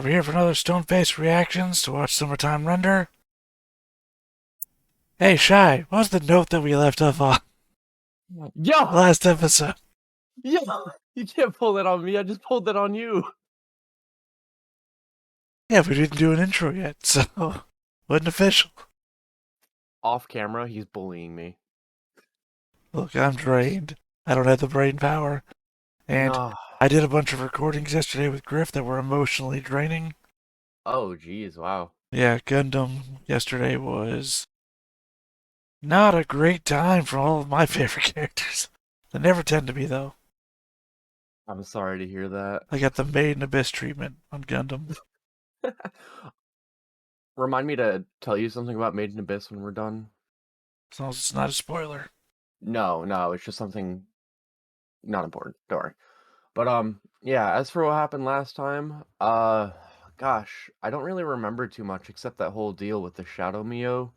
over here for another Stone-Faced Reactions to watch Summertime Render. Hey, Shy, what was the note that we left off on Yo! last episode? Yo! You can't pull that on me, I just pulled that on you. Yeah, we didn't do an intro yet, so wasn't official. Off camera, he's bullying me. Look, I'm drained. I don't have the brain power. And No. I did a bunch of recordings yesterday with Griff that were emotionally draining. Oh, geez, wow. Yeah, Gundam yesterday was not a great time for all of my favorite characters. They never tend to be, though. I'm sorry to hear that. I got the Made in Abyss treatment on Gundam. Remind me to tell you something about Made in Abyss when we're done. As long as it's not a spoiler. No, it's just something not important. Don't worry. But, yeah, as for what happened last time, gosh, I don't really remember too much except that whole deal with the Shadow Mio.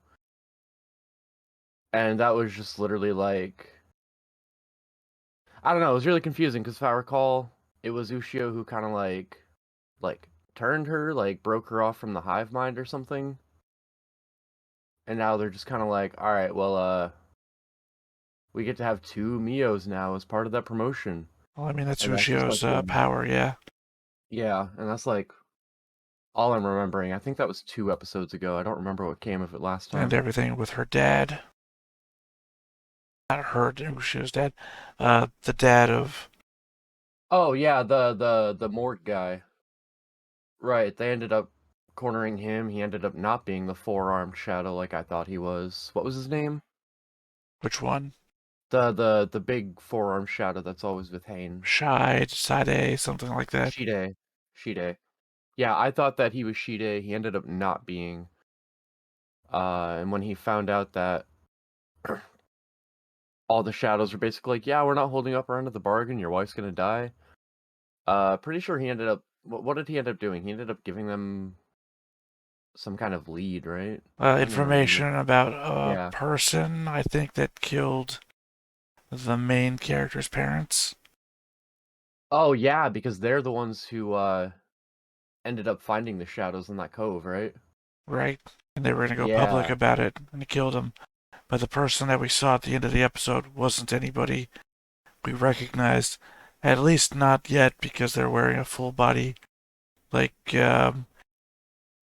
And that was just literally like, I don't know, it was really confusing because if I recall, it was Ushio who kind of like turned her, like broke her off from the hive mind or something. And now they're just kind of like, all right, well, we get to have two Mios now as part of that promotion. Well, I mean, that's And that's just like, Ushio's power, yeah. yeah, and that's like all I'm remembering. I think that was 2 episodes ago. I don't remember what came of it last And time. everything with her dad. Not her, Ushio's dad. The dad of... Oh yeah, the Mort guy. Right, they ended up cornering him. He ended up not being the four-armed shadow like I thought he was. What was his name? Which one? The big four-armed shadow that's always with Hane. Side, something like that. Shide. Shide. Yeah, I thought that he was Shide. He ended up not being. And when he found out that all the shadows were basically like, yeah, we're not holding up our end of the bargain, your wife's gonna die. Pretty sure he ended up. What did he end up doing? He ended up giving them some kind of lead, right? I don't even remember. Information about a Yeah. person, I think, that killed the main character's parents. Oh yeah, because they're the ones who ended up finding the shadows in that cove, right? Right? And they were going to go public Yeah. about it, and he killed him. But the person that we saw at the end of the episode wasn't anybody we recognized. At least not yet, because they're wearing a full body, like, that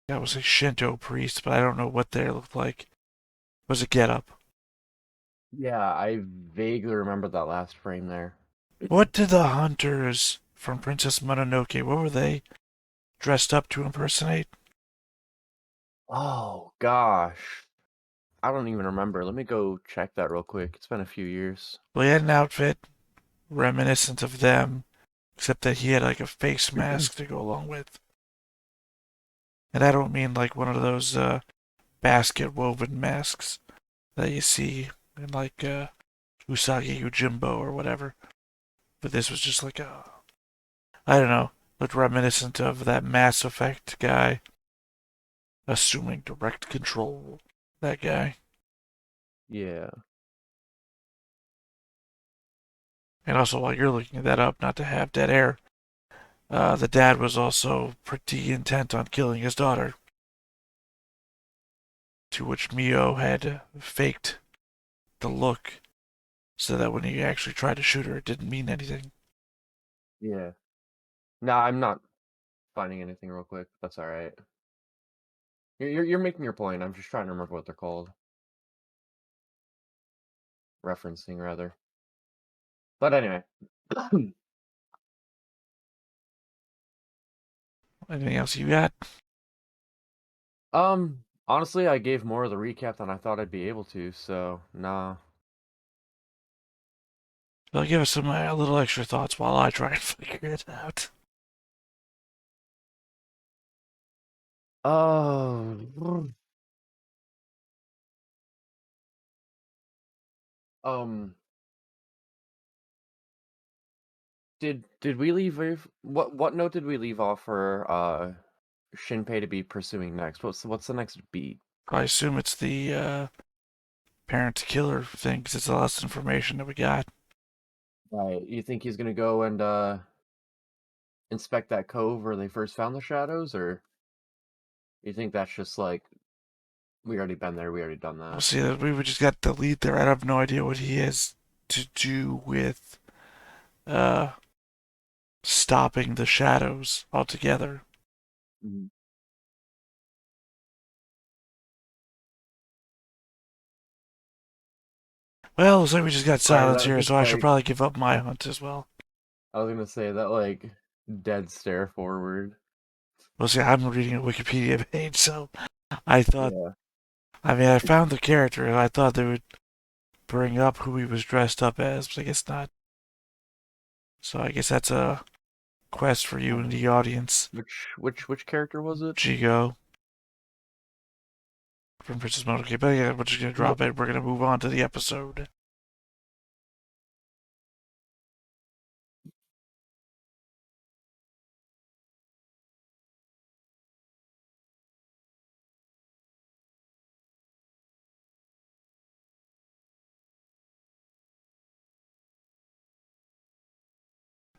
was a Shinto priest, but I don't know what they looked like. It was a getup. Yeah, I vaguely remember that last frame there. What did the hunters from Princess Mononoke, what were they dressed up to impersonate? Oh gosh. I don't even remember. Let me go check that real quick. It's been a few years. Well, he had an outfit reminiscent of them, except that he had like a face mask to go along with. And I don't mean like one of those basket woven masks that you see in like Usagi Yojimbo or whatever. But this was just like a, I don't know, looked reminiscent of that Mass Effect guy, assuming direct control. That guy. Yeah. And also, while you're looking that up, not to have dead air, the dad was also pretty intent on killing his daughter. To which Mio had faked the look so that when he actually tried to shoot her, it didn't mean anything. Yeah. No, I'm not finding anything real quick. That's all right. You're making your point. I'm just trying to remember what they're called. Referencing rather. But anyway. Anything else you got? Honestly, I gave more of the recap than I thought I'd be able to, so nah. Well, give us some little extra thoughts while I try and figure it out. Oh, um, did we leave what note did we leave off for Shinpei to be pursuing next? What's the next beat? I assume it's the parent to killer thing because it's the last information that we got. Right, you think he's gonna go and inspect that cove where they first found the shadows, or you think that's just like we already been there, we already done We'll that? see that we just got the lead there. I have no idea what he has to do with uh stopping the shadows altogether. Mhm. Well, looks like we just got Sorry, silence that was here, just so I should like probably give up my hunt as well. I was gonna say that like dead stare forward. We'll see. I'm reading a Wikipedia page, so I thought. Yeah. I mean, I found the character, and I thought they would bring up who he was dressed up as, but I guess not. So I guess that's a quest for you in the audience. Which character was it? Jigo from Princess Mononoke. But yeah, we're just gonna drop it. We're gonna move on to the episode.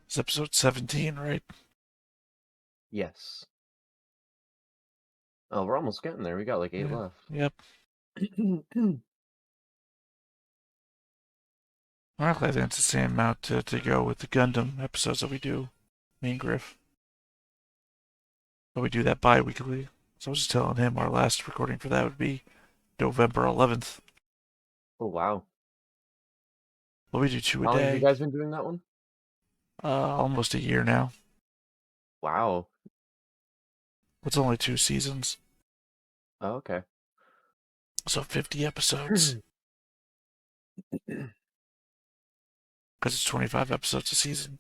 It's episode 17, right? Yes. Oh, we're almost getting there. We got like 8 Yeah. left. Yep. I'm glad that's the same amount to go with the Gundam episodes that we do, me and Griff. But we do that bi-weekly. So I was just telling him our last recording for that would be November 11th. Oh wow. But we do 2 a How long have you day. guys been doing that one? Almost a year now. Wow. It's only 2 seasons. Oh, okay. So 50 episodes. Because it's 25 episodes a season.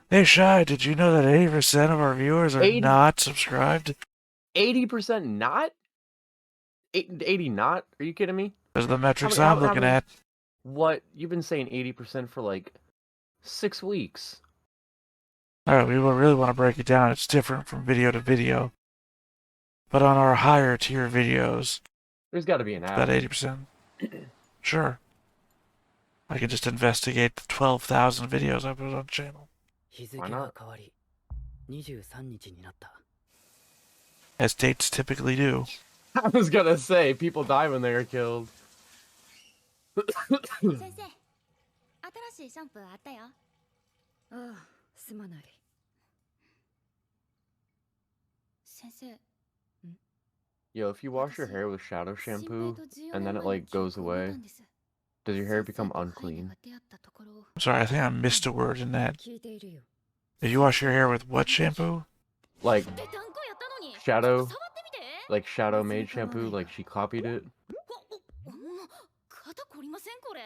Hey, Shy, did you know that 80% of our viewers are 80 not subscribed? 80% not? 80 not? Are you kidding me? Those are the How metrics many, I'm how looking many, at. what? You've been saying 80% for like 6 weeks. Alright, we really want to break it down. It's different from video to video. But on our higher tier videos, There's got to be an it's about average. 80%. Sure. I can just investigate the 12,000 videos I put on the channel. Why not? As dates typically do. I was gonna say, people die when they are killed. 先生、新しいシャンプーあったよ。ああ、すまない。先生。 Yo, if you wash your hair with shadow shampoo and then it like goes away, does your hair become unclean? I'm sorry, I think I missed a word in that. If you wash your hair with what shampoo? Like shadow, like shadow made shampoo, like she copied it. 肩凝りませんこれ。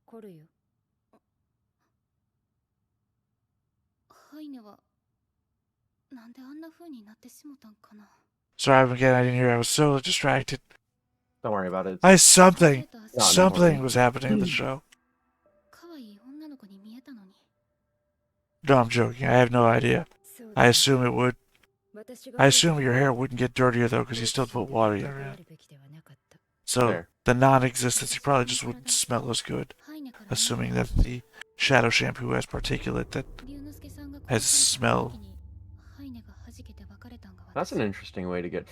凝るよ。ハイネはなんであんな風になってしもたんかな。 Sorry, again, I didn't hear. I was so distracted. Don't worry about it. Something important. was happening in the show. No, I'm joking. I have no idea. I assume it would. I assume your hair wouldn't get dirtier though, because you still put water in it. So Fair. the non-existence, you probably just wouldn't smell as good. Assuming that the shadow shampoo has particulate that has smell. That's an interesting way to get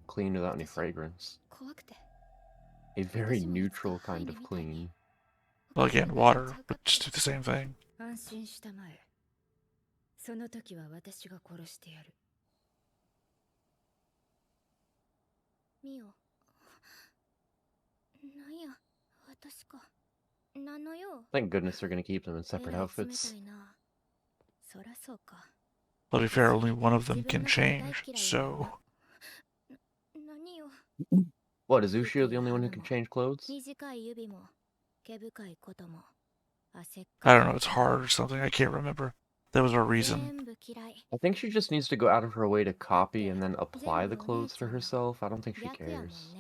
clean without any fragrance. A very neutral kind of clean. Well, again, water, but just do the same thing. その時は私が殺してやる。ミオ。なんや、私か。何の用？ Thank goodness they're gonna keep them in separate outfits. そらそうか。 Well, to be fair, only one of them can change, so... What, is Ushio the only one who can change clothes? I don't know, it's hard or something, I can't remember. There was a reason. I think she just needs to go out of her way to copy and then apply the clothes to herself. I don't think she cares.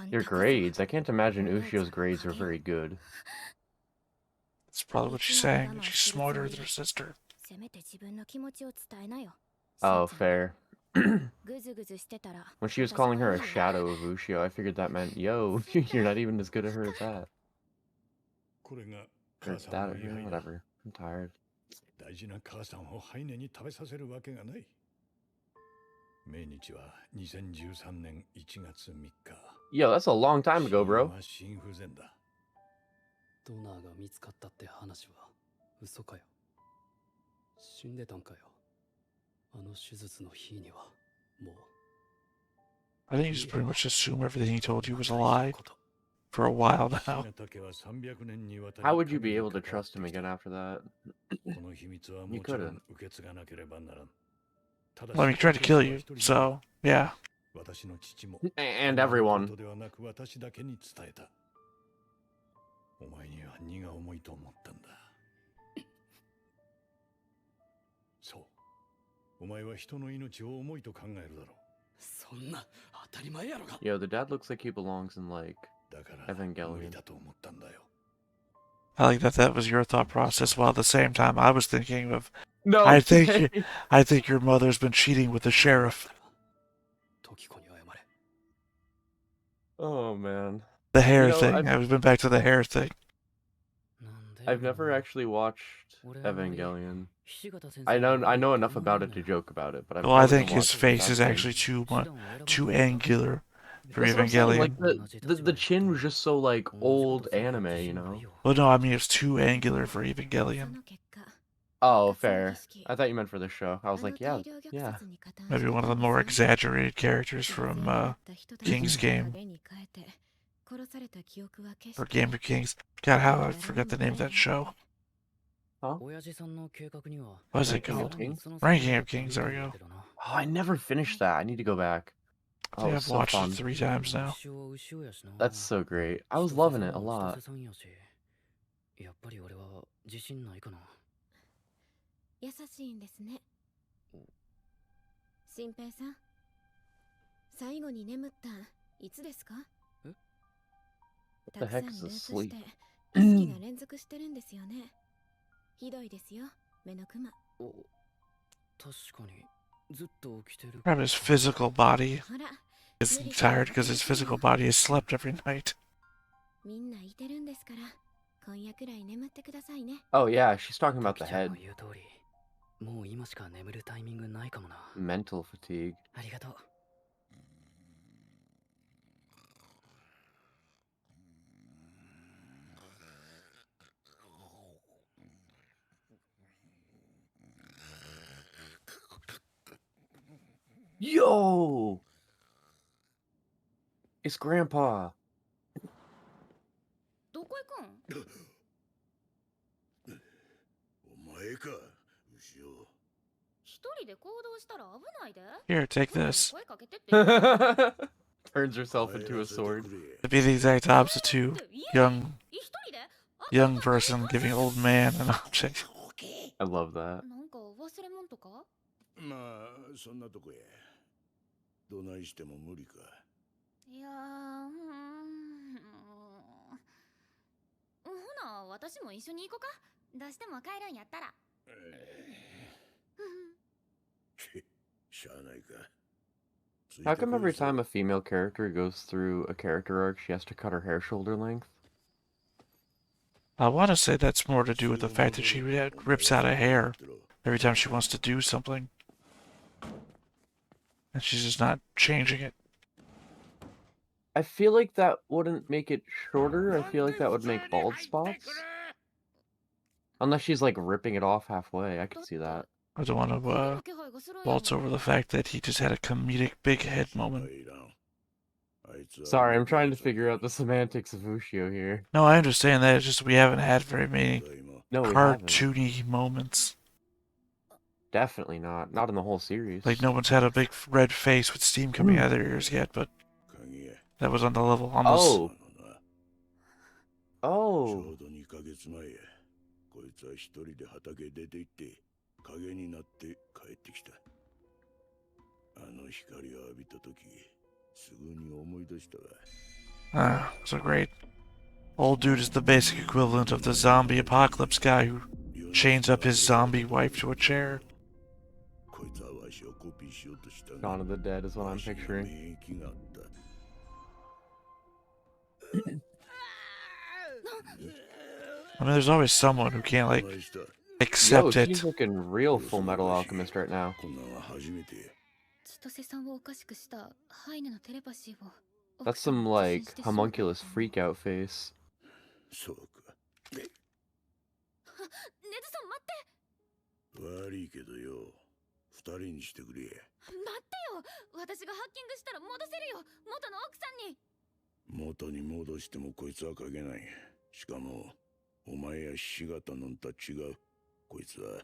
Your grades? I can't imagine Ushio's grades are very good. That's probably what she's saying. She's smarter than her sister. Oh, fair. When ぐずぐずしてたら she was calling her a shadow of Ushio, I figured that meant, yo, you're not even as good at her as that. これが Or 母さん that, の位牌だ。 whatever. I'm tired. 大事な母さんをハイネに食べさせるわけがない。命日は2013年1月3日。 Yo, that's a long time ago, 死因 bro. は心不全だ。ドナーが見つかったって話は嘘かよ。死んでたんかよ。あの手術の日にはもう。 I think you just pretty much assume everything he told you was a lie for a while now. How would you be able to trust him again after that? この秘密は You もちろ couldn't. ん受け継がなければならん。ただ Well, I mean, he tried to kill you, so yeah. 私の父も And everyone. 弟ではなく私だけに伝えた。お前には荷が重いと思ったんだ。そう。お前は人の命を重いと考えるだろう。そんな当たり前やろが。 Yo, the dad looks like he belongs in, like, だから無理 Evangelion. だと思ったんだよ。 I like that that was your thought process, while at the same time I was thinking of, No, I think your mother's been cheating with the sheriff. トキコに謝れ。 Oh, man. The hair You know, thing. I've been back to the hair thing. なんで I've never actually watched 俺はあんまり Evangelion. 菱形先生 I の know こと enough about it 思 to わない joke about it, but I've Well, I never been think his watching face that is thing. actually too 手段を選ばな too かった。 angular for That's what I'm saying, like, Evangelion. the chin was just so, like, old anime, you know? Well, no, I mean it's too angular for Evangelion. その結果 Oh, fair. I thought you meant for this show. I was あの like, yeah, 大量虐 yeah. 殺に加担 Maybe した one of the 神 more さん exaggerated characters 犠牲 from になった人たち King's の Game 影に変えて殺された記憶は消し or て Game of Kings. God, how I forget the name of that show. 親父さんの計画には What is it Ranking of called? Kings? その Ranking of Kings, there we go. Oh, I never finished that. I need to go back. I Oh, think it I've was so watched fun. it 3 times now. That's so great. I was loving it a lot. やっぱり俺は自信ないかな。優しいんですね新平さん最後に眠ったんいつですか What た the くさん heck ル is ー a プして sleep? 意識が連続してるんですよねひどいですよ目のクマお、確かにずっと起きてる。 Probably his physical body ほら is tired because his physical body has slept every night. みんないてるんですから今夜くらい眠ってくださいね Oh, yeah, she's talking about the トキちゃん head. の言う通り、もう今しか眠るタイミングないかもな。 Mental fatigue. ありがとう。 Yo! It's Grandpa. どこ行くんお前か、牛尾。一人で行動したら危ないで Here, take ママに this. 声かけてって言う Turns herself into a sword. To be the exact opposite to って言え young 一人で young person giving old man an object. I love that. なんか忘れ物とかまあ、そんなとこへ。どないしても無理か。いやほな私も一緒に行こうかどうしても帰るんやったらしゃあないか。 How come every time a female character goes through a character arc, she has to cut her hair shoulder length? I want to say that's more to do with the fact that she rips out a hair every time she wants to do something. And she's just not changing it. I feel like that wouldn't make it shorter. I feel like that would make bald spots. Unless she's like ripping it off halfway. I could see that. I don't want to waltz over the fact that he just had a comedic big head moment. Sorry, I'm trying to figure out the semantics of Ushio here. No, I understand that. It's just we haven't had very many No, we haven't. cartoony moments. Definitely not. Not in the whole series. Like no one's had a big red face with steam coming out of their ears yet, but that was on the level almost. Oh. Oh. ちょうど2ヶ月前、こいつは一人で畑出て行って影になって帰ってきた。あの光を浴びた時、すぐに思い出したわ。 Ah, so great. Old dude is the basic equivalent of the zombie apocalypse guy who chains up his zombie wife to a chair. こいつはわしを Dawn of the Dead is what I'm picturing. 免疫があった。 I mean, there's always someone who can't, like, お前した。 Yo, accept she's it. looking real Full Metal Alchemist right now. こんなんは初めて。千歳さんをおかしくしたハイネのテレパシーを That's some, like, homunculus freakout face. そうか。ネズさん待って。悪いけどよ。二人にしてくれ。待ってよ。私がハッキングしたら戻せるよ。元の奥さんに。元に戻してもこいつは書けない。しかも、お前やひし形のんとは違う。こいつは、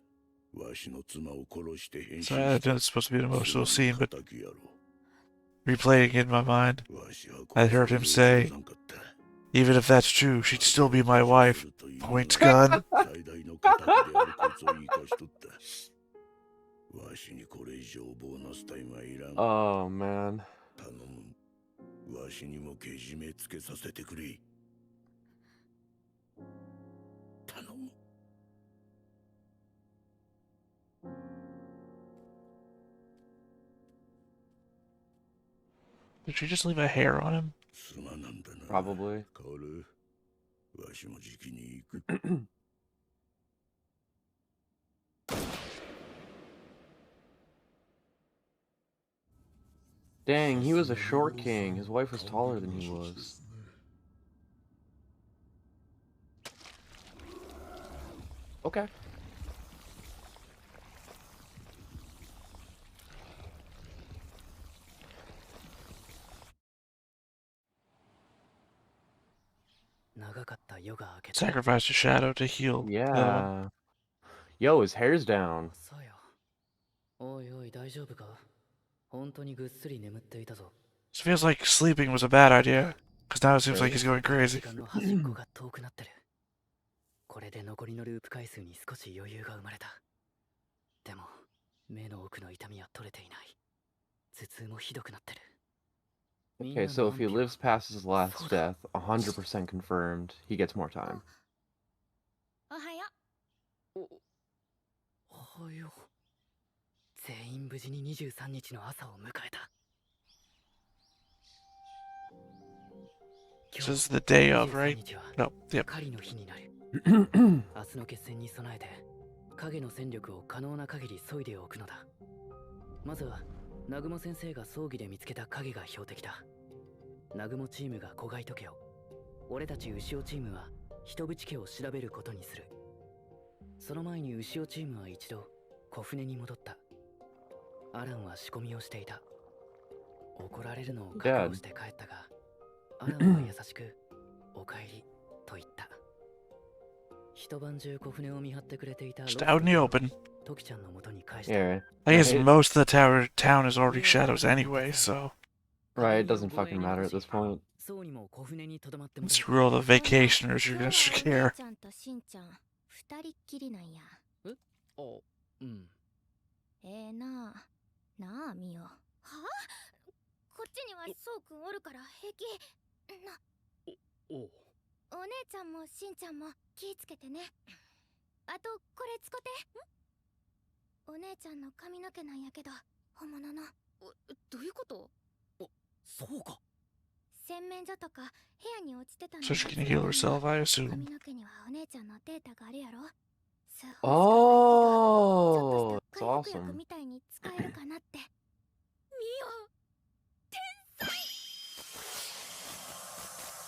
わしの妻を殺して変身 So I し know it's supposed to be an emotional すぐに scene, but 叩きやろう。 replaying it in my mind, わしは I heard him say, even if that's true, she'd still be my wife. Points gun. 最大の仇であるこいつを生かしとった。わしにこれ以上ボーナスタイムはいらん。 Oh, man. 頼む。わしにもけじめつけさせてくれ。頼む。 Did she just leave a hair on him? すまなんだな。 Probably. カオル、わしもじきに行く。 Dang, he was a short king. His wife was taller than he was. Okay. Sacrificed a shadow to heal. the other one. Yeah. Yo, his hair's down. おいおい大丈夫か本当にぐっすり眠っていたぞ This feels like sleeping was a bad idea, because now it seems like he's going 時 crazy. 間の端っこが遠くなってるこれで残りのループ回数に少し余裕が生まれたでも目の奥の痛みは取れていない頭痛もひどくなってる Okay, so if he lives past his last death, 100% confirmed, he gets more time. おはよおはよう全員無事に23日の朝を迎えた This is the day of, right? 23日は No, yep. 狩りの日になる明日の決戦に備えて影の戦力を可能な限り削いでおくのだまずは南雲先生が葬儀で見つけた影が標的だ南雲チームが子飼い時を俺たち牛尾チームは人淵家を調べることにするその前に牛尾チームは一度小船に戻ったアランは仕込みをしていた怒られるのを覚悟して帰ったがアランは優しくおかえりと言った一晩中小船を見張ってくれていた Just out in the open. トキちゃんの元に返した Yeah, I guess Right. most of the town is already shadows anyway, so right, it doesn't fucking matter at this point. そうにも小船にとどまってもらう screw all the vacationers you're gonna scare. ちゃんとしんちゃん二人っきりなんやあうんなあみよはこっちにはそうくんおるから平気なおうお姉ちゃんもしんちゃんも気ぃつけてねあとこれ使ってお姉ちゃんの髪の毛なんやけど本物のどういうことそうか洗面所とか部屋に落ちてたの So she can heal herself, I 髪 assume. の毛にはお姉ちゃんのデータがあるやろ Oh, ち it's ょっとした回復 awesome. 薬みたいに使えるかなってみよ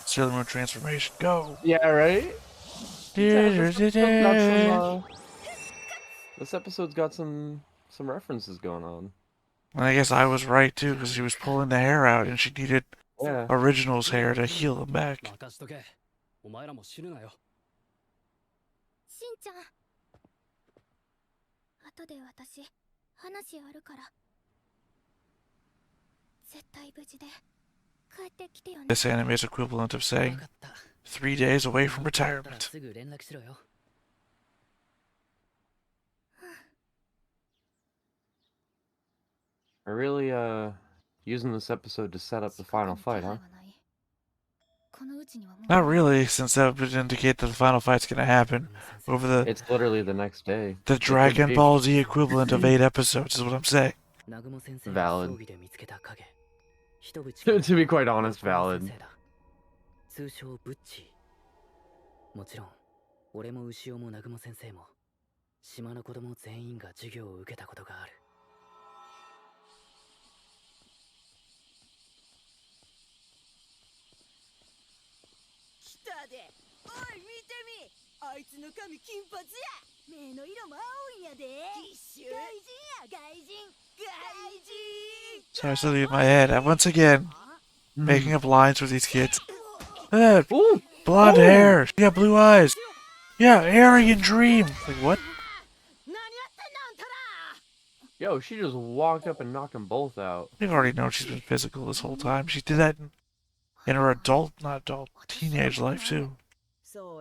Sailor Moon transformation, go! Yeah, right? This episode's got some references going on. And I guess I was right too, because she was pulling the hair out and she needed Yeah. Original's hair to heal them back. 任しとけお前らも死ぬなよしんちゃん後で私話あるから絶対無事で帰ってきてよね This anime is equivalent of 分 saying かった 3 days away from だったら retirement. すぐ連絡しろよ We're really using this episode to set up the final fight, huh? このうちにはもう Not really, since that would indicate that the final fight's gonna happen over the It's literally the next day. the It could Dragon be. Ball Z equivalent of 8 episodes is what I'm saying. 南雲先生が Valid. 葬儀で見つけた影。人淵 To be quite honest, 南雲 valid. 先生だ。通称ブッチー。もちろん、俺も牛尾も南雲先生も、島の子供全員が授業を受けたことがある。来たで。おい、見てみ。あいつの髪金髪や。目の色も青いんやで。外人や、外人。外人。 Sorry, something in my head. And once again, making up lines with these kids. Ooh! Blonde Oh! hair. She got blue eyes. Yeah, Aryan Dream. Like, what? 何やってんのあんたら。 Yo, she just walked up and knocked them both out. We've already known she's been physical this whole time. She did that in her teenage life, too.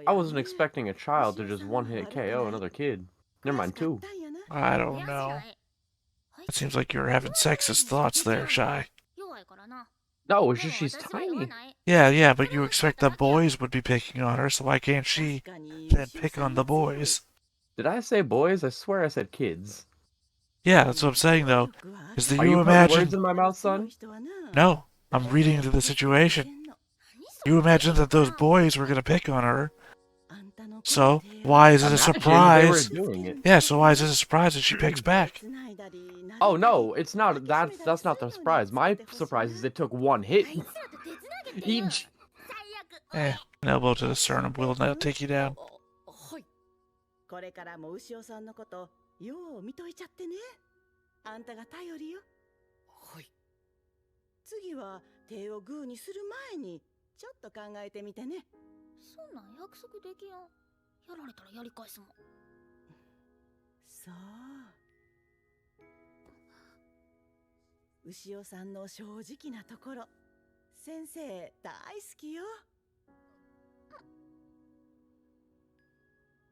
I wasn't expecting a child to just one-hit KO another kid. Never mind, two. I don't know. It seems like you're having sexist thoughts there, Shy. No, it's just she's tiny. Yeah, but you expect the boys would be picking on her, so why can't she then pick on the boys? Did I say boys? I swear I said kids. Yeah, that's what I'm saying, though. Is that Are you you putting imagine... words in my mouth, son? No, I'm reading into the situation. You imagine that those boys were gonna pick on her, so why is it a Imagine surprise? they were doing it. Yeah, so why is it a surprise that she picks back? Oh no, it's not. That's not the surprise. My surprise is it took one hit. Each. An elbow to the sternum will not take you down. はい。これからも牛尾さんのことよう見といちゃってね。あんたが頼りよ。はい。次は手をグーにする前にちょっと考えてみてね。そんなん約束できやん。やられたらやり返すもん。そう。牛尾さんの正直なところ、先生大好きよ。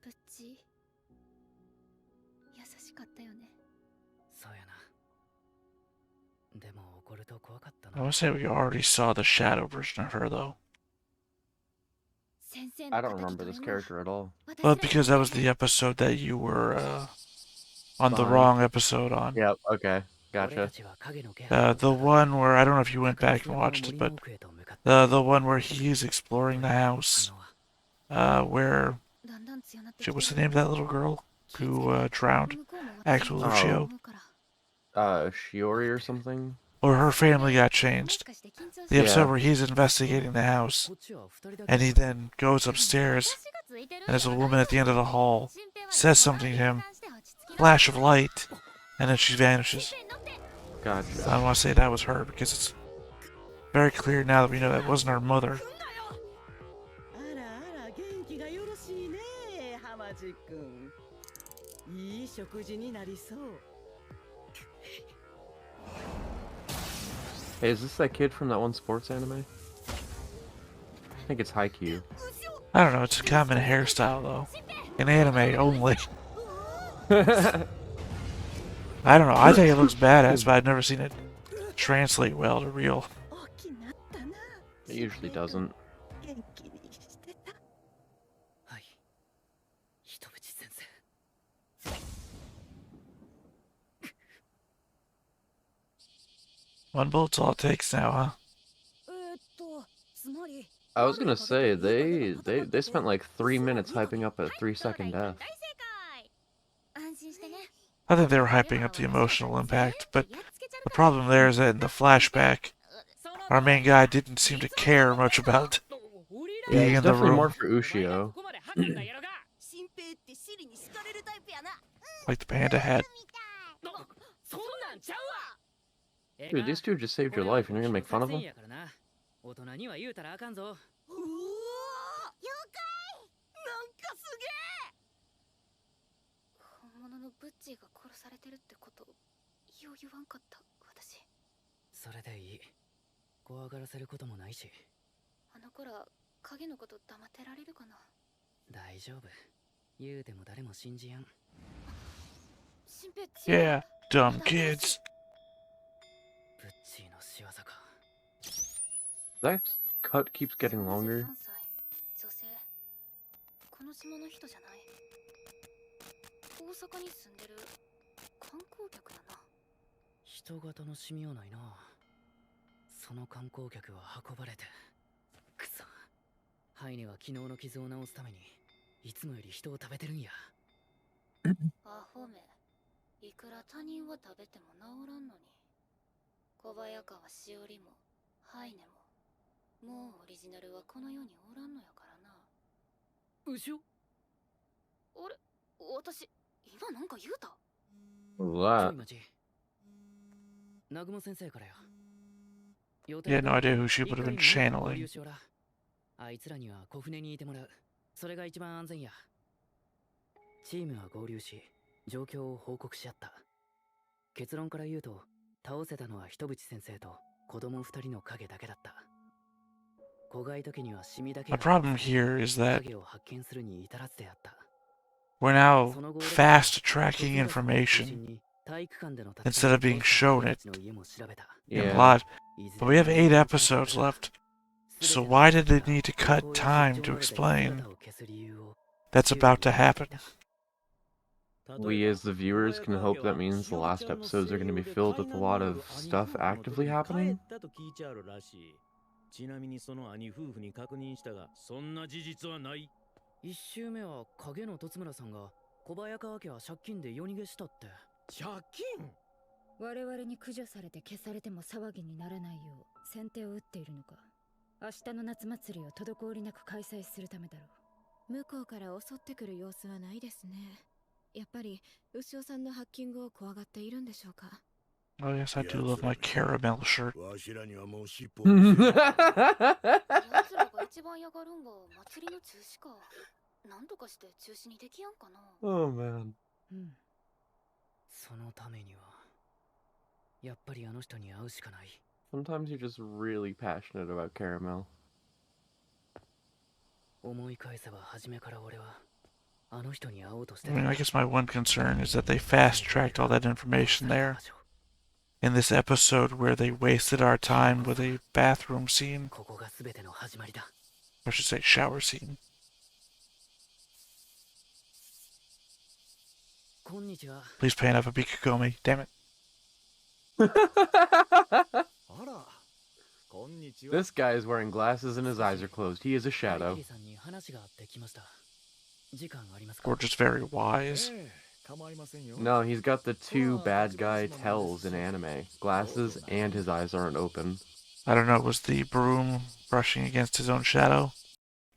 ブッチ優しかったよね。そうやな。でも怒ると怖かったな。 I would say we already saw the shadow version of her, though. I don't remember this character at all. But because that was the episode that you were on the Fine. wrong episode on. Yep. Okay. 俺 Gotcha. たちは影の気配を The one where, I don't know if you went back and watched it, but 森の奥へと向かった the one where he's exploring the house, where, shit, what's the name of that little girl who drowned? Actual Oh. Lucio. Shiori or something? Or her family got changed. The episode Yeah. where he's investigating the house, こっちは二人だけ and he then goes upstairs, and there's a woman at the end of the hall, says something to him, flash of light, and then she vanishes. I Gotcha. don't want to say that was her, because it's very clear now that we know that wasn't her mother. あらあら元気がよろしいね、浜地君。いい食事になりそう。 Hey, is this that kid from that one sports anime? I think it's Haikyuu. I don't know, it's a common hairstyle, though. In anime only. I don't know, I think it looks badass, but I've never seen it translate well to real. 大きなったな。 It usually doesn't. 元気にしてた。はい。人淵先生。 One bullet's all it takes now, huh? つまり。 I was gonna say they spent like 3 minutes hyping up a 3-second death. 安心してね。 I think they were hyping up the emotional impact, but the problem there is that in the flashback, our main guy didn't seem to care much about Yeah, being it's in the definitely room, more for Ushio. 新平ってシリに好かれるタイプやな。 like the panda had. そんなんちゃうわ。 Dude, these two just saved your life and you're gonna make fun of them? 大人には言うたらあかんぞ。うわー。妖怪。なんかすげえ。本物のブッチーが殺されてるってことよう言わんかった私。それでいい。怖がらせることもないし。あの子ら影のこと黙ってられるかな。大丈夫。言うても誰も信じやん。新平 Yeah, dumb kids. ブッチーの仕業か。 That cut keeps getting longer. 33歳女性この島の人じゃない。大阪に住んでる観光客やな。人型の染みはないな。その観光客は運ばれて。くそ。ハイネは昨日の傷を治すためにいつもより人を食べてるんや。アホめ。いくら他人は食べても治らんのに。小早川しおりもハイネももうオリジナルはこの世におらんのやからな。牛尾。あれ、私今なんか言うた？ちょ What? い待ち。南雲先生からや。予 He had 定 no 通り idea who she 一 would have 回 been ミート合流 channeling. しよら。あいつらには小船にいてもらう。それが一番安全や。チームは合流し、状況を報告し合った。結論から言うと、倒せたのは一淵先生と子供二人の影だけだった。子飼い時にはシミだけ The が problem here is that 影を発見するに至らずであった。 we're now その後俺たちは fast tracking 子育てを中 information 心に体育館での instead of being 戦いを shown 俺 it たちの家も調べた。 in Yeah. live. いず But れ we have も 8 完成 episodes された。 left. 全 So ての why 人 did they 々が need to 旅 cut 行や time 出 to 張などで explain 姿を消す理由を that's 周囲に about to 明かして happen? いた。 We as the viewers can hope that means the last episodes are going to be filled with a lot of stuff actively happening. ちなみにその兄夫婦に確認したが、そんな事実はない。一周目は影の戸村さんが小早川家は借金で夜逃げしたって。借金？我々に駆除されて消されても騒ぎにならないよう先手を打っているのか。明日の夏祭りを滞りなく開催するためだろう。向こうから襲ってくる様子はないですね。やっぱり牛尾さんのハッキングを怖がっているんでしょうか。 Oh yes, I do love my caramel shirt. わしらにはもう尻尾を見せる。奴らが一番嫌がるんが祭りの中止か。なんとかして中止にできやんかな。 Oh man. うん。そのためにはやっぱりあの人に会うしかない。 Sometimes you're just really passionate about caramel. 思い返せば初めから俺はあの人に会おうとして I た。 mean, I guess my one concern is that they fast tracked all that information there in this episode where they wasted our time with a bathroom scene, ここが全ての始まりだ。 or I should say shower scene. こんにちは。 Please pan up a Bikikomi. Damn it. あら、こんにちは。 This guy is wearing glasses and his eyes are closed. He is a ハリ shadow. キリさんに話があってきました。時間ありますか？ Or just very wise. ええ、構いませんよ。 No, he's got the two bad guy tells in anime. Glasses and his eyes aren't open. I don't know, was the broom brushing against his own shadow?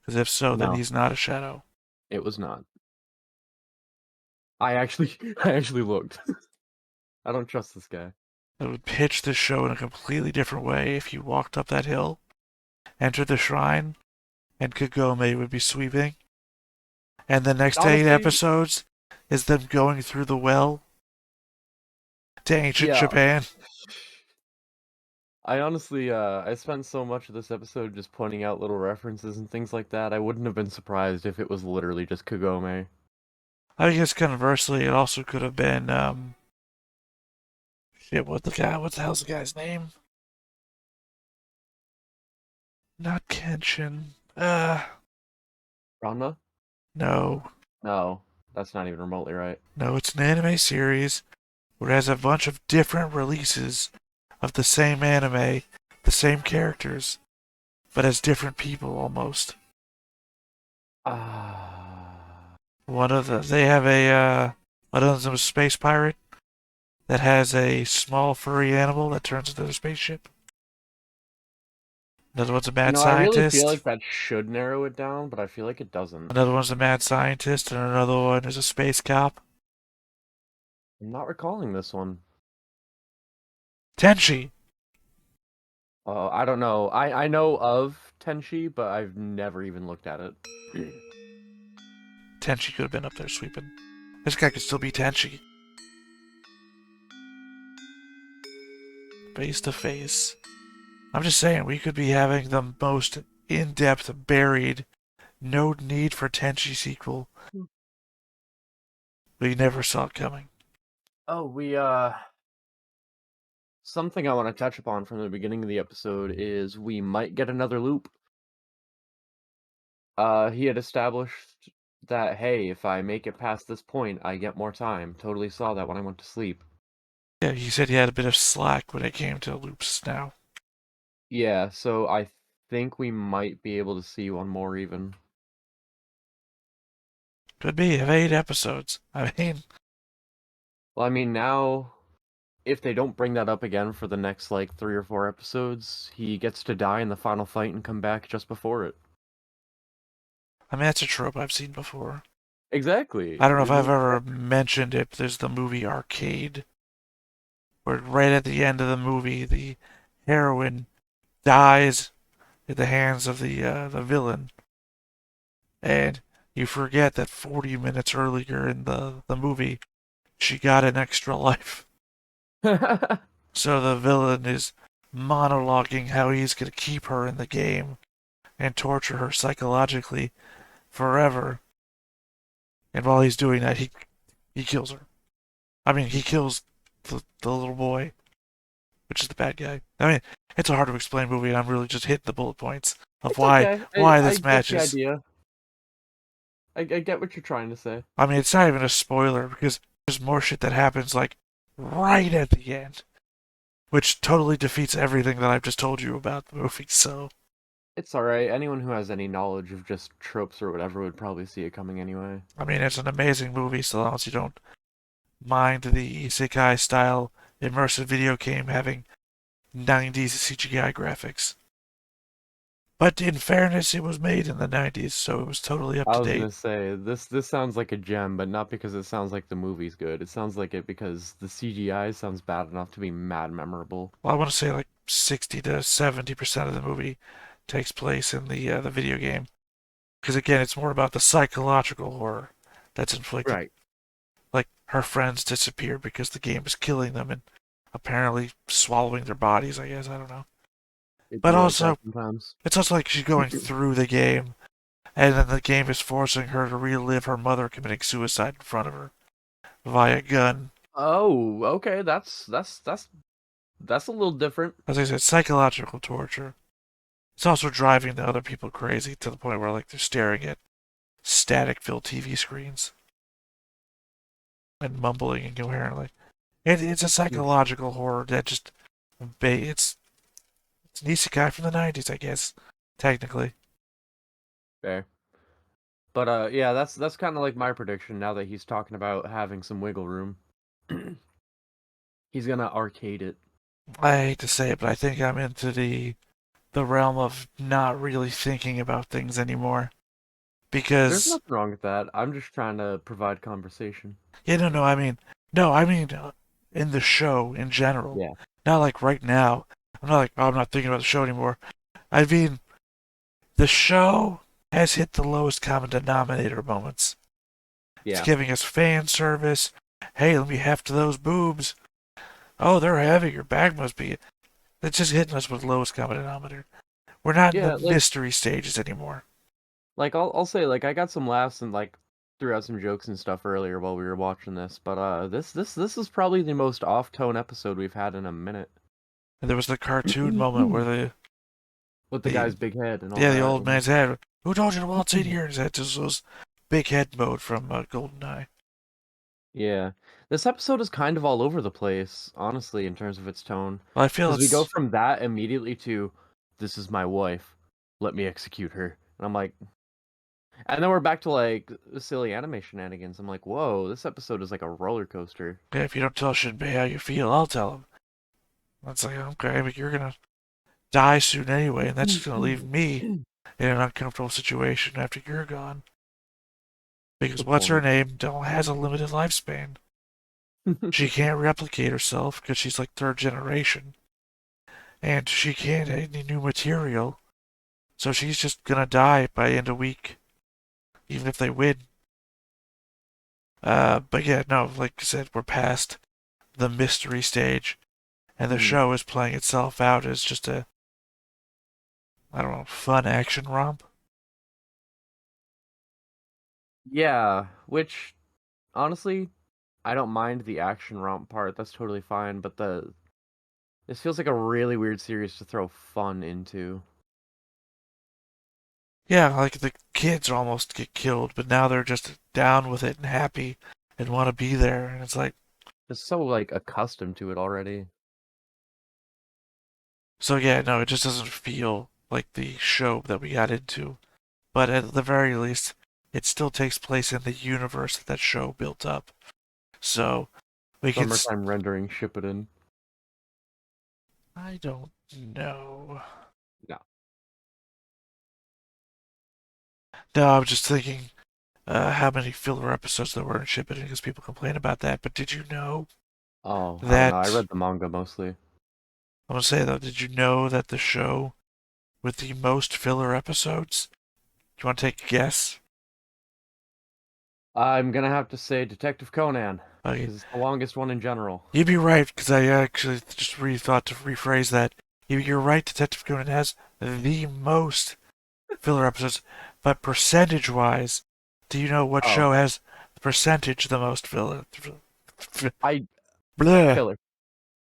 Because if so, then No. he's not a shadow. It was not. I actually looked. I don't trust this guy. It would pitch the show in a completely different way if you walked up that hill, entered the shrine, and Kagome would be sweeping. And the next 8 Honestly- episodes is them going through the well to ancient Yeah. Japan. I honestly, I spent so much of this episode just pointing out little references and things like that. I wouldn't have been surprised if it was literally just Kagome. I guess conversely, it also could have been, shit, what the hell's the guy's name? Not Kenshin. Ranma? No. No, that's not even remotely right. No, it's an anime series where it has a bunch of different releases of the same anime, the same characters, but as different people almost. One of they have one of them is a space pirate that has a small furry animal that turns into a spaceship. Another one's a mad I really scientist. feel like that should narrow it down, but I feel like it doesn't. Another one's a mad scientist, and another one is a space cop. I'm not recalling this one. Tenchi. I don't know. I know of Tenchi, but I've never even looked at it. Tenchi could have been up there sweeping. This guy could still be Tenchi. Face to face. I'm just saying, we could be having the most in-depth, buried, no need for Tenchi sequel. We never saw it coming. Oh, something I want to touch upon from the beginning of the episode is we might get another loop. He had established that, hey, if I make it past this point, I get more time. Totally saw that when I went to sleep. Yeah, he said he had a bit of slack when it came to loops now. Yeah, so I think we might be able to see one more even. Could be. Have 8 episodes. I mean, Well, I mean, now, if they don't bring that up again for the next, like, 3 or 4 episodes, he gets to die in the final fight and come back just before it. that's a trope I've seen before. Exactly. I don't know if I've ever mentioned it, but there's the movie Arcade, where right at the end of the movie, the heroine dies at the hands of the villain, and you forget that 40 minutes earlier in the movie, she got an extra life. So the villain is monologuing how he's going to keep her in the game and torture her psychologically forever. And while he's doing that, he kills her. I mean, he kills the little boy, which is the bad guy. I mean, it's a hard to explain movie, and I'm really just hitting the bullet points of It's okay. why I this get matches. the idea. I get what you're trying to say. I mean, it's not even a spoiler because there's more shit that happens like right at the end, which totally defeats everything that I've just told you about the movie. So It's alright. Anyone who has any knowledge of just tropes or whatever would probably see it coming anyway. I mean, it's an amazing movie so long as you don't mind the isekai style immersive video game having 90s CGI graphics. But in fairness, it was made in the 90s, so it was totally up I to was date. gonna say, this sounds like a gem, but not because it sounds like the movie's good. It sounds like it because the CGI sounds bad enough to be mad memorable. Well, I want to say like 60 to 70% of the movie takes place in the video game. Because again, it's more about the psychological horror that's inflicted. Right. Like her friends disappear because the game is killing them and apparently swallowing their bodies, I guess. I don't know. It'd But be like also, that sometimes. it's also like she's going through the game, and then the game is forcing her to relive her mother committing suicide in front of her via gun. Oh, okay, that's a little different. As I said, psychological torture. It's also driving the other people crazy to the point where like they're staring at static-filled TV screens and mumbling incoherently. It's a psychological horror that just it's an isekai from the 90s, I guess, technically. Fair. But yeah, that's kind of like my prediction now that he's talking about having some wiggle room. He's gonna arcade it. I hate to say it, but I think I'm into the realm of not really thinking about things anymore. There's Because nothing wrong with that. I'm just trying to provide conversation. yeah, no, I mean in the show in general. Yeah. Not like right now. I'm not like, oh, I'm not thinking about the show anymore. I mean, the show has hit the lowest common denominator moments. Yeah. It's giving us fan service. Hey, let me heft those boobs. Oh, they're heavy. Your back must be. It's just hitting us with lowest common denominator. We're not in Yeah, the like- mystery stages anymore. Like I'll say, like, I got some laughs and like threw out some jokes and stuff earlier while we were watching this, but this is probably the most off-tone episode we've had in a minute. And there was the cartoon moment where With the The- guy's big head and all the that. old man's head. Who told you to waltz in here? And that just was big head mode from GoldenEye. Yeah. This episode is kind of all over the place, honestly, in terms of its tone. Well, I feel Because we it's go from that immediately to, this is my wife, let me execute her. And I'm like, and then we're back to like the silly anime shenanigans. I'm like, whoa, this episode is like a roller coaster. yeah, if you don't tell Shinbei how you feel, I'll tell him. That's like, okay, but you're gonna die soon anyway, and that's just gonna leave me in an uncomfortable situation after you're gone. Because Good what's her point. name has a limited lifespan. She can't replicate herself because she's like third generation. And she can't add any new material. So she's just gonna die by end of week. Even if they win. But yeah, no, like I said, we're past the mystery stage. And the show is playing itself out as just a, I don't know, fun action romp. Yeah, which honestly, I don't mind the action romp part. That's totally fine, but this feels like a really weird series to throw fun into. Yeah, like the kids almost get killed, but now they're just down with it and happy and want to be there. And it's like, just so like accustomed to it already. So yeah, no, it just doesn't feel like the show that we got into. But at the very least, it still takes place in the universe that that show built up. So we can. Summertime rendering Shippuden. I don't know. No. No, I'm just thinking how many filler episodes there were in Shippuden because people complain about that. But did you know Oh, I don't know. I that? read the manga mostly. I'm gonna say though, did you know that the show with the most filler episodes? Do you want to take a guess? I'm gonna have to say Detective Conan Okay. because it's the longest one in general. You'd be right, because I actually just rethought to rephrase that. You're right, Detective Conan has the most filler episodes, but percentage-wise, do you know what Oh. show has the percentage the most filler? I Bleh. Filler.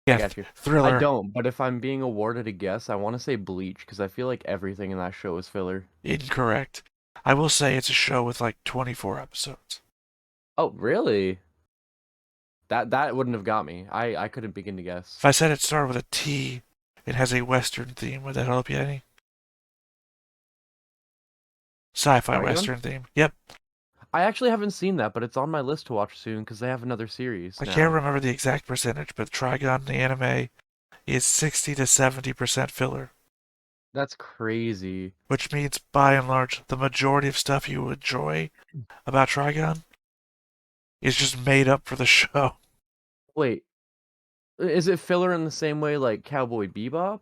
Yeah, I got you. Thriller. I don't, but if I'm being awarded a guess, I want to say Bleach because I feel like everything in that show is filler. Incorrect. I will say it's a show with like 24 episodes. Oh, really? That wouldn't have got me. I couldn't begin to guess. If I said it started with a T, it has a Western theme. Would that help you any? Sci-fi Trigun? Western theme. Yep. I actually haven't seen that, but it's on my list to watch soon because they have another series I now. can't remember the exact percentage, but Trigun, the anime, is 60 to 70% filler. That's crazy. Which means, by and large, the majority of stuff you enjoy about Trigun is just made up for the show. Wait, is it filler in the same way like Cowboy Bebop?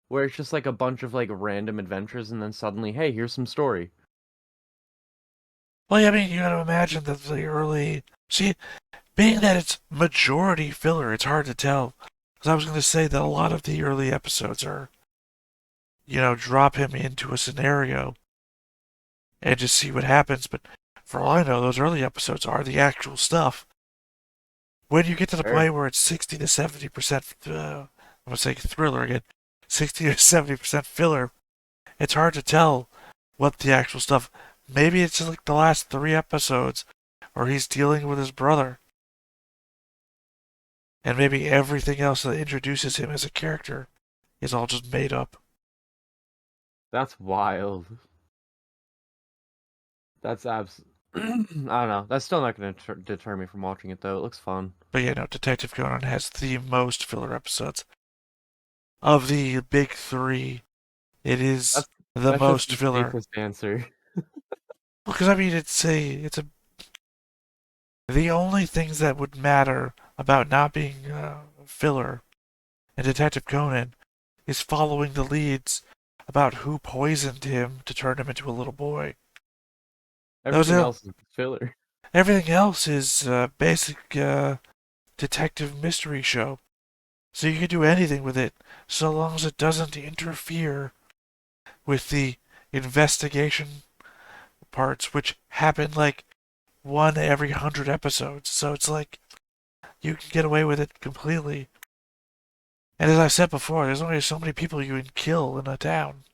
Where it's just like a bunch of like random adventures and then suddenly, hey, here's some story. Well, yeah, I mean, you gotta imagine that the early... See, being that it's majority filler, it's hard to tell. Because I was going to say that a lot of the early episodes are, drop him into a scenario and just see what happens. But for all I know, those early episodes are the actual stuff. When you get to the Sure. point where it's 60 to 70%, I'm going to say thriller again, 60 to 70% filler, it's hard to tell what the actual stuff. Maybe it's just like the last 3 episodes where he's dealing with his brother. And maybe everything else that introduces him as a character is all just made up. That's wild. That's I don't know. That's still not going to deter me from watching it, though. It looks fun. But yeah, no, Detective Conan has the most filler episodes. Of the big 3, it is the most just filler. Safest answer. Because I mean, it's a the only things that would matter about not being filler in Detective Conan is following the leads about who poisoned him to turn him into a little boy. Everything else is filler. Everything else is basic detective mystery show. So you can do anything with it, so long as it doesn't interfere with the investigation parts, which happen like 1 every 100 episodes. So it's like you can get away with it completely. And as I said before, there's only so many people you can kill in a town.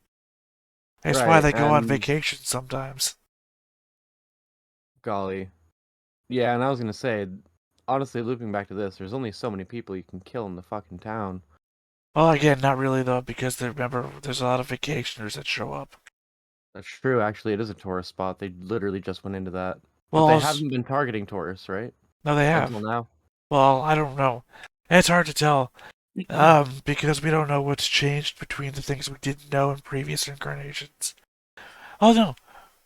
That's why they go on vacation sometimes. Golly. Yeah, and I was gonna say, honestly, looping back to this, there's only so many people you can kill in the fucking town. Well, again, not really though, because remember, there's a lot of vacationers that show up. That's true, actually, it is a tourist spot. They literally just went into that. Well, but they haven't been targeting tourists, right? No, they have. Until now. Well, I don't know. It's hard to tell. Because we don't know what's changed between the things we didn't know in previous incarnations. Oh no,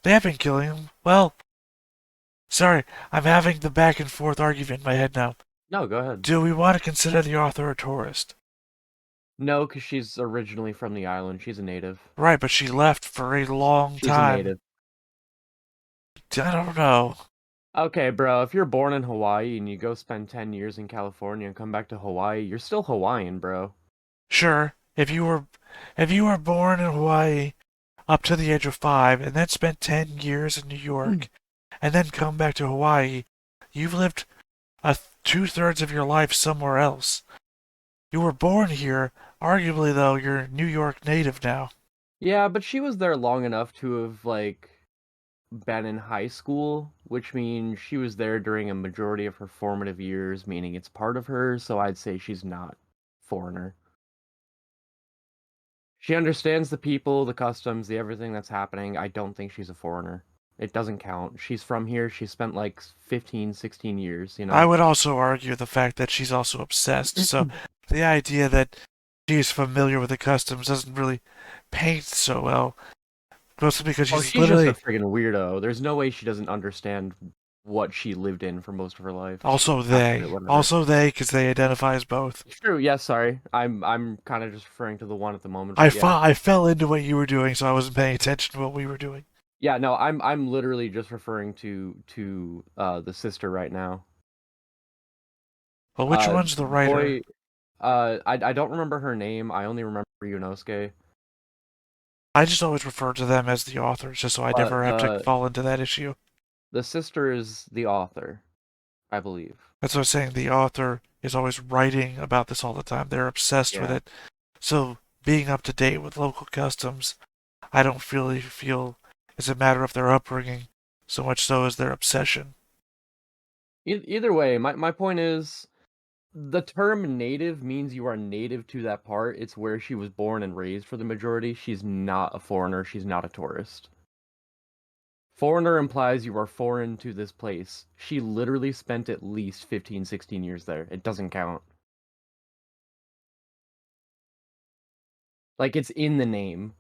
they have been killing them. Well, sorry, I'm having the back and forth argument in my head now. No, go ahead. Do we want to consider the author a tourist? No, because she's originally from the island. She's a native. Right, but she left for a long time. She's a native. I don't know. Okay, bro, if you're born in Hawaii and you go spend 10 years in California and come back to Hawaii, you're still Hawaiian, bro. Sure, if you were born in Hawaii up to the age of 5 and then spent 10 years in New York and then come back to Hawaii, you've lived 2/3 of your life somewhere else. You were born here, arguably though you're New York native now. Yeah, but she was there long enough to have, like, been in high school, which means she was there during a majority of her formative years, meaning it's part of her, so I'd say she's not foreigner. She understands the people, the customs, the everything that's happening. I don't think she's a foreigner. It doesn't count. She's from here. She spent like 15, 16 years, you know? I would also argue the fact that she's also obsessed. So the idea that she's familiar with the customs doesn't really paint so well. Mostly because Oh, she's she's just a literally friggin' weirdo. There's no way she doesn't understand what she lived in for most of her life. also After they. whatever. Also they, because they identify as both. True. Yes. Sorry. I'm kind of just referring to the one at the moment. But yeah. I fell into what you were doing, so I wasn't paying attention to what we were doing. Yeah. No. I'm literally just referring to the sister right now. Well, which one's the writer? Boy, I don't remember her name. I only remember Yunosuke. I just always refer to them as the authors, just so I never have to fall into that issue. The sister is the author, I believe. That's what I'm saying. The author is always writing about this all the time. They're obsessed with it. So being up to date with local customs, I don't really feel is a matter of their upbringing so much so as their obsession. Either way, my point is, the term native means you are native to that part. It's where she was born and raised for the majority. She's not a foreigner. She's not a tourist. Foreigner implies you are foreign to this place. She literally spent at least 15, 16 years there. It doesn't count. Like, it's in the name.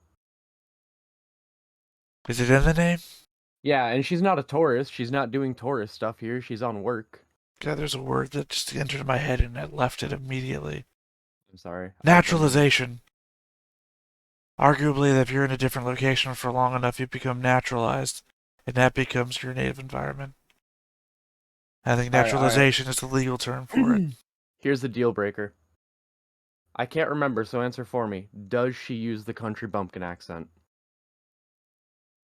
Is it in the name? Yeah, and she's not a tourist. She's not doing tourist stuff here. She's on work. God, there's a word that just entered my head and I left it immediately. I'm sorry. Naturalization. Arguably, if you're in a different location for long enough, you become naturalized, and that becomes your native environment. I think naturalization is the legal term for it. Here's the deal breaker. I can't remember, so answer for me. Does she use the country bumpkin accent?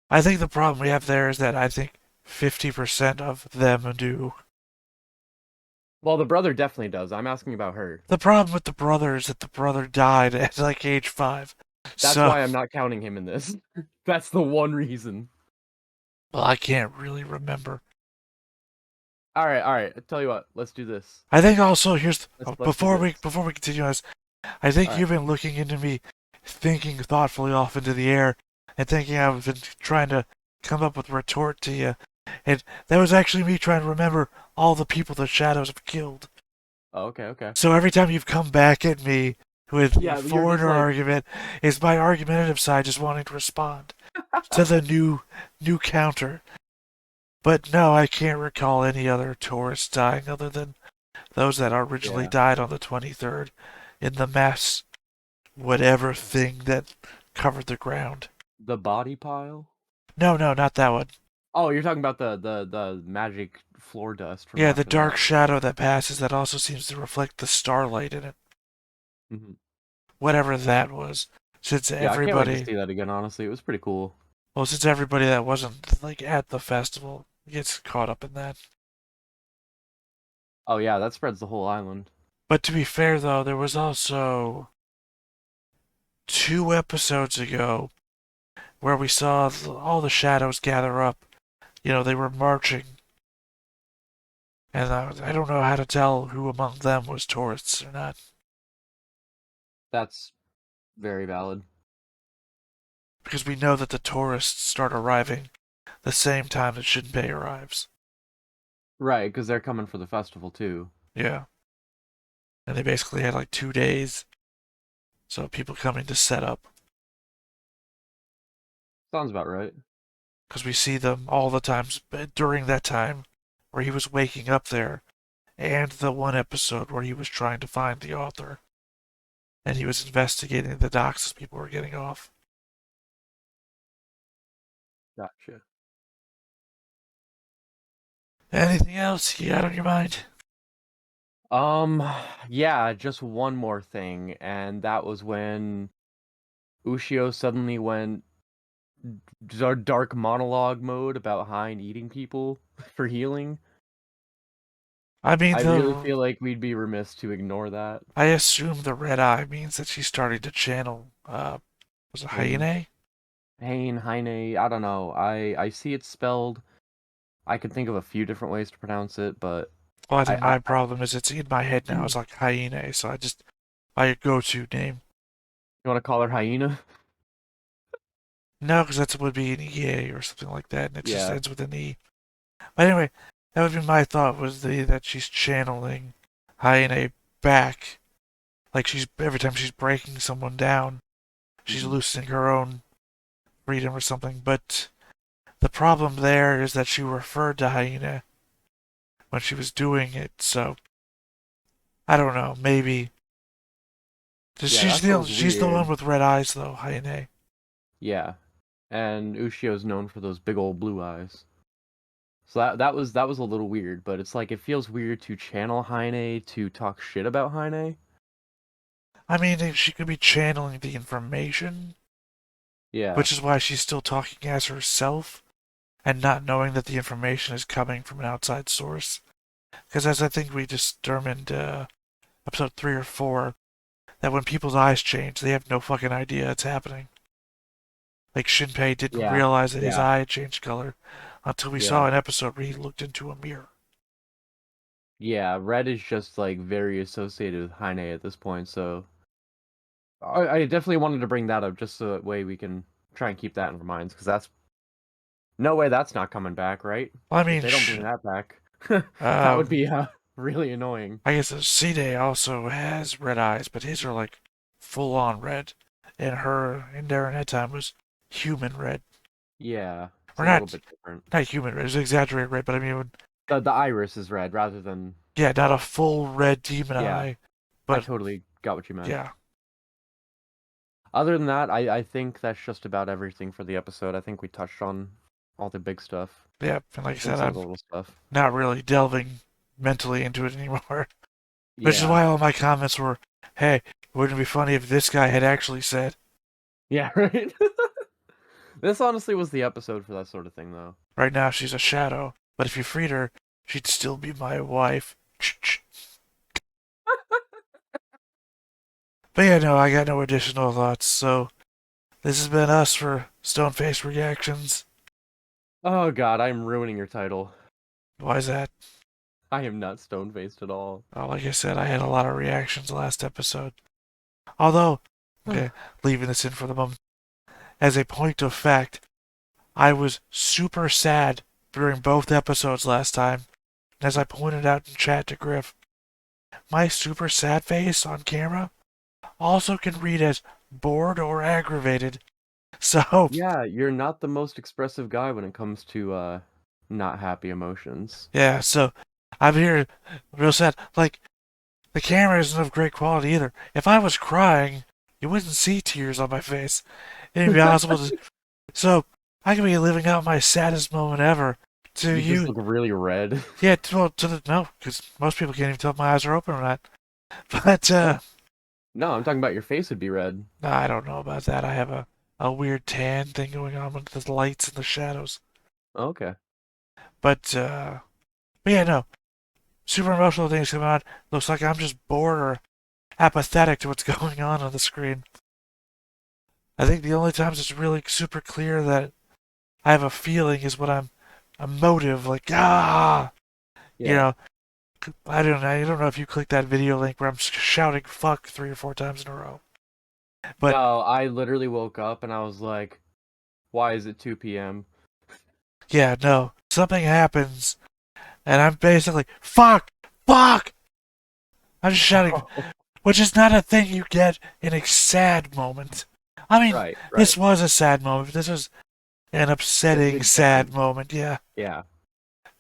I think the problem we have there is that I think 50% of them do. Well, the brother definitely does. I'm asking about her. The problem with the brother is that the brother died at like age 5. That's why I'm not counting him in this. That's the one reason. Well, I can't really remember. All right. I tell you what. Let's do this. I think also here's before we continue on this, I think you've been looking into me, thinking thoughtfully off into the air, and thinking I've been trying to come up with a retort to you, and that was actually me trying to remember all the people the shadows have killed. Oh, okay. So every time you've come back at me with foreigner like... argument, is my argumentative side just wanting to respond to the new counter. But no, I can't recall any other tourists dying other than those that originally died on the 23rd in the mass whatever thing that covered the ground. The body pile? No, not that one. Oh, you're talking about the magic floor dust. From the dark shadow that passes that also seems to reflect the starlight in it. Mm-hmm. Whatever that was. Since everybody... I can't wait to see that again, honestly. It was pretty cool. Well, since everybody that wasn't like at the festival gets caught up in that. Oh yeah, that spreads the whole island. But to be fair, though, there was also 2 episodes ago where we saw all the shadows gather up. You know, they were marching. And I don't know how to tell who among them was tourists or not. That's very valid. Because we know that the tourists start arriving the same time that Shinpei arrives. Right, because they're coming for the festival too. Yeah. And they basically had like 2 days. So people coming to set up. Sounds about right. Because we see them all the times during that time where he was waking up there, and the one episode where he was trying to find the author. And he was investigating the docks as people were getting off. Gotcha. Anything else you got on your mind? Yeah, just one more thing, and that was when Ushio suddenly went dark monologue mode about Hein eating people for healing. I mean, I really feel like we'd be remiss to ignore that. I assume the red eye means that she's starting to channel, was it Hyena? Hain, Heine, I don't know. I see it spelled. I could think of a few different ways to pronounce it, but Well, I I think my problem is it's in my head now. It's like hyena, so my go-to name. you want to call her Hyena? No, because that would be an EA or something like that, and it just Yeah. ends with an E. But anyway, that would be my thought was that she's channeling hyena back. Like every time she's breaking someone down, she's Mhm. loosening her own freedom or something. But the problem there is that she referred to hyena when she was doing it, so I don't know, maybe. Yeah, that's what was She's the one weird. with red eyes though, hyena. Yeah, and Ushio's known for those big old blue eyes. So that was a little weird, but it's like it feels weird to channel Heine to talk shit about Heine. I mean, she could be channeling the information, Yeah. which is why she's still talking as herself and not knowing that the information is coming from an outside source. Because as I think we determined episode 3 or 4, that when people's eyes change, they have no fucking idea it's happening. Like Shinpei didn't Yeah. realize that his Yeah. eye had changed color until we saw Yeah. an episode where he looked into a mirror. Yeah, red is just like very associated with Heine at this point, so I definitely wanted to bring that up just so that way we can try and keep that in our minds, because that's no way that's not coming back, right? Well, I If mean, they don't bring that back, that would be really annoying. I guess Side also has red eyes, but his are like full on red, and her in there in that time was human red. Yeah, it's Or a little bit different. not human red, it's exaggerated red, but I mean, The iris is red rather than yeah, not a full red demon Yeah. eye, I but totally got what you meant. yeah. Other than that, I think that's just about everything for the episode. I think we touched on all the big stuff Yeah, and like I and said, some of I'm the little stuff. not really delving mentally into it anymore. Which is Yeah. why all my comments were, hey, wouldn't it be funny if this guy had actually said, Yeah, right? This honestly was the episode for that sort of thing, though. right now she's a shadow, but if you freed her, she'd still be my wife. But yeah, no, I got no additional thoughts, so this has been us for Stoneface Reactions. Oh god, I'm ruining your title. Why is that? I am not stone-faced at all. Oh, like I said, I had a lot of reactions last episode. Although, okay, leaving this in for the moment. As a point of fact, I was super sad during both episodes last time. And as I pointed out in chat to Griff, my super sad face on camera also can read as bored or aggravated. So, Yeah, you're not the most expressive guy when it comes to not happy emotions. yeah, so I'm here real sad. Like, the camera isn't of great quality either. If I was crying, you wouldn't see tears on my face. It'd be possible to. So, I could be living out my saddest moment ever to You you. just look really red. Yeah, no, because most people can't even tell if my eyes are open or not. But, No, I'm talking about your face would be red. no, I don't know about that. I have a weird tan thing going on with the lights and the shadows. Okay. But yeah, no. Super emotional things come on. Looks like I'm just bored or apathetic to what's going on the screen. I think the only times it's really super clear that I have a feeling is when I'm emotive, like, Yeah. you know, I don't know if you clicked that video link where I'm shouting fuck 3 or 4 times in a row. But no, I literally woke up and I was like, why is it 2 p.m.? yeah, no. Something happens and I'm basically fuck. I'm just shouting, which is not a thing you get in a sad moment. I mean, Right. this was a sad moment. This was an upsetting It's sad different. moment, yeah. Yeah.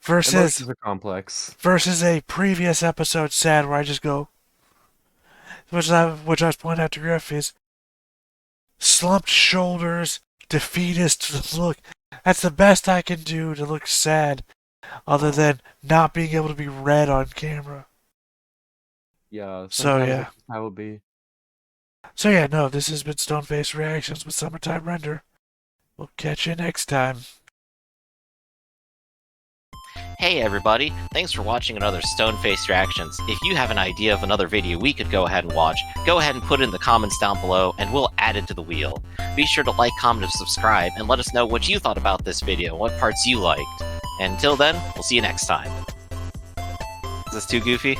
Versus Emotions are complex. a previous episode sad where I just go, which I was pointing out to Griff is slumped shoulders, defeatist look. That's the best I can do to look sad, other than not being able to be read on camera. Yeah. So sometimes yeah. that's how it would be. So yeah, no, this has been Stoneface Reactions with Summertime Render. We'll catch you next time. Hey everybody, thanks for watching another Stone-Faced Reactions. If you have an idea of another video we could go ahead and watch, go ahead and put it in the comments down below and we'll add it to the wheel. Be sure to like, comment, and subscribe, and let us know what you thought about this video and what parts you liked. And until then, we'll see you next time. Is this too goofy?